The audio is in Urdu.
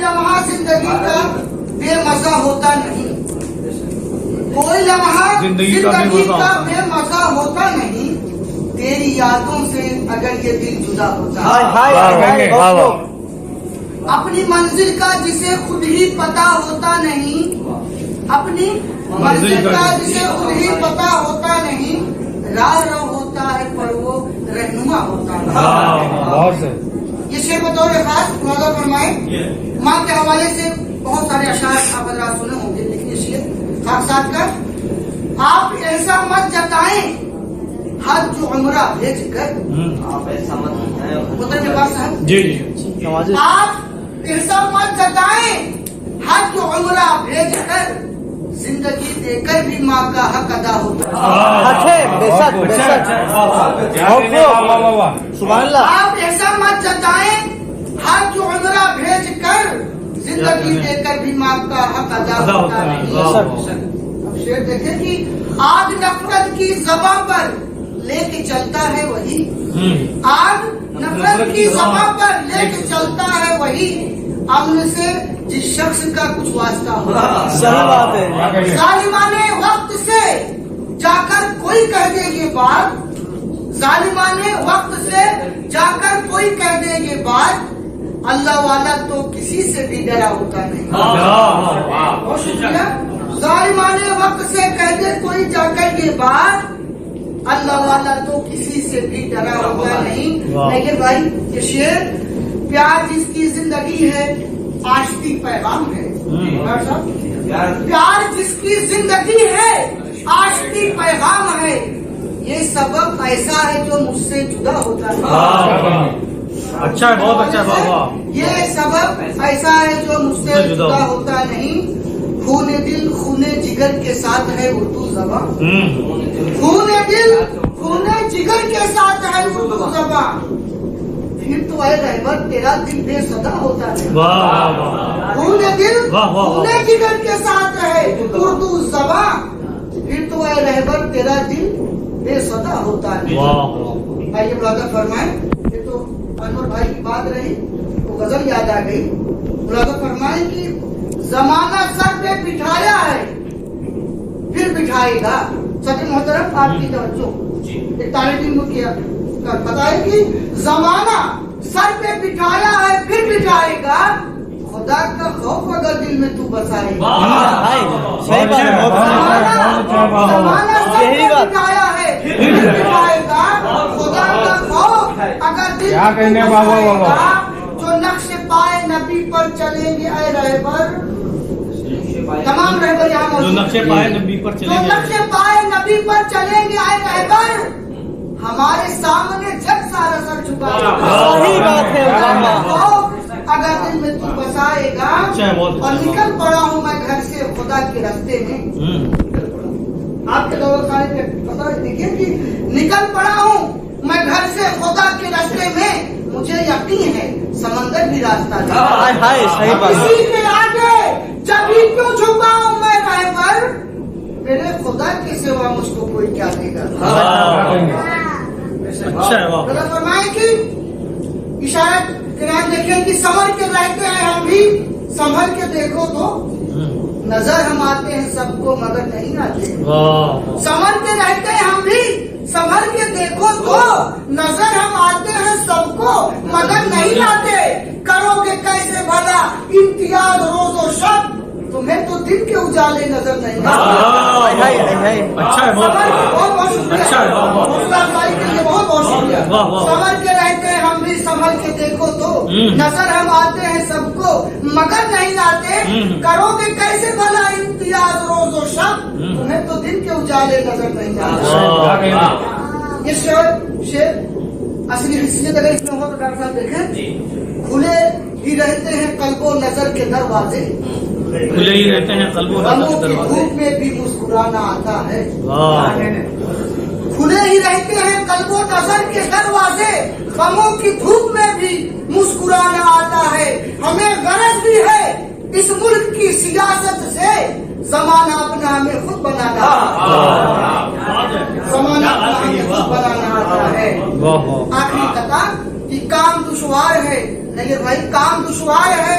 لمحہ زندگی کا بے مزہ ہوتا نہیں، کوئی لمحہ زندگی کا بے مزہ ہوتا نہیں، تیری یادوں سے اگر یہ دل جدا ہوتا۔ اپنی منزل کا جسے خود ہی پتا ہوتا نہیں، اپنی منزل کا جسے خود ہی پتا ہوتا نہیں، راہ ہوتا ہے پر وہ رہنما ہوتا ہے۔ یہ شعر بطور خاص ملاحظہ فرمائے، ماں کے حوالے سے بہت سارے اشعار آپ حضرات سنے ہوں گے، لیکن یہ شعر خاص ساتھ کر آپ ایسا مت جتائیں حج جو عمرہ بھیج کر، آپ ایسا مت جی آپ ایسا مت جتائیں حج جو عمرہ بھیج کر، زندگی دے کر بھی ماں کا حق ادا ہوتا ہے۔ آپ ایسا مت جتائیں حج جو عمرہ بھیج کر، زندگی دے کر بھی ماں کا حق ادا ہوتا ہے۔ اب شعر دیکھیں کہ آگ نفرت کی زبان پر لے کے چلتا ہے وہی، آگ نفرت کی زبان پر لے کے چلتا ہے وہی، امن سے جس شخص کا کچھ واسطہ ہو۔ صحیح بات ہے۔ ظالمانے وقت سے جا کر کوئی کہہ دے یہ بات، ظالمانے وقت سے جا کر کوئی کہہ دے یہ بات، اللہ والا تو کسی سے بھی ڈرا ہوتا نہیں۔ بہت شکریہ۔ ظالمانے وقت سے کہہ دے کوئی جا کر یہ بات، اللہ والا تو کسی سے بھی ڈرا ہوتا نہیں۔ لیکن بھائی یہ شعر پیار جس کی زندگی ہے آشتی پیغام ہے، پیار جس کی زندگی ہے آشتی پیغام ہے، یہ سبب ایسا ہے جو مجھ سے جدا ہوتا ہے۔ اچھا ہے، بہت اچھا ہے۔ یہ سبب ایسا ہے جو مجھ سے جدا ہوتا نہیں، خون دل خون جگر کے ساتھ ہے اردو زبان، خون دل خون جگر کے ساتھ ہے اردو زبان، پھر تو اے رہبر تیرا دل بے صدا ہوتا ہے۔ خون دل خون جگر کے ساتھ ہے اردو زبان، پھر تو اے رہبر تیرا دل بے صدا ہوتا ہے۔ آئیے ملاحظہ فرمائیں، یہ تو انور بھائی کی بات رہی تو غزل یاد آ گئی۔ ملاحظہ فرمائیں کہ زمانہ سر پہ بٹھایا ہے پھر بٹھائے گا۔ سچ محترم آپ کی توجہ، ایک طالب علم کیا بتائے کہ زمانہ سر پہ بٹھایا ہے پھر بٹھائے گا، خدا کا خوف اگر دل میں تو بسائے گا۔ زمانہ سر پہ بٹھایا ہے پھر بٹھائے گا، خدا کا خوف اگر دل میں تو بسائے گا، جو نقش پائے نبی پر چلیں گے اے رہبر، تمام رہبر یہاں موجود، جو نقش پائے نبی پر چلیں گے اے رہبر، ہمارے سامنے جگ سارا سر جھکا۔ صحیح بات ہے۔ اگر دل میں تو بسائے گا، اور نکل پڑا ہوں میں گھر سے خدا کے راستے میں، آپ کے دور خانے پتہ دیکھیے کہ نکل پڑا ہوں میں گھر سے خدا کے راستے میں، مجھے یقین ہے سمندر بھی راستہ ہے، کسی کے آگے جب بھی کیوں جھکا ہوں میں رہبر، میرے خدا کے سوا مجھ کو کوئی کیا دے گا۔ فرمائے کہ اشارت کرام دیکھیں کہ سنبھل کے رہتے ہیں ہم بھی، سنبھل کے دیکھو تو نظر ہم آتے ہیں سب کو مگر نہیں آتے، سنبھل کے رہتے ہیں ہم بھی، سنبھل کے دیکھو تو نظر ہم آتے ہیں سب کو مگر نہیں آتے، کرو گے کیسے بھلا امتیاز روز و شب، تمہیں تو دن کے اجالے نظر نہیں آتے۔ اچھا ہے، بہت شکریہ، بہت بہت شکریہ۔ سنبھل کے رہتے ہیں ہم بھی، سنبھل کے دیکھو تو نظر ہم آتے ہیں سب کو مگر نہیں آتے، کرو گے کیسے بھلا امتیاز روز و شب، تمہیں تو دن کے اجالے نظر نہیں آتے۔ یہ شعر اصلی حیثیت اگر اس میں ہو تو ڈاکٹر صاحب دیکھیں، کھلے ہی رہتے ہیں قلب و نظر کے دروازے، کھلے ہی رہتے ہیں قلب و نظر کے دروازے، دھوپ میں بھی مسکرانا آتا ہے، کھلے ہی رہتے ہیں قلب و نظر کے دروازے، غموں کی دھوپ میں بھی مسکرانا آتا ہے، ہمیں غرض بھی ہے اس ملک کی سیاست سے، زمانہ اپنا ہمیں خود بنانا آتا ہے۔ آخری قطع کہ کام دشوار ہے، نہیں بھائی کام دشوار ہے،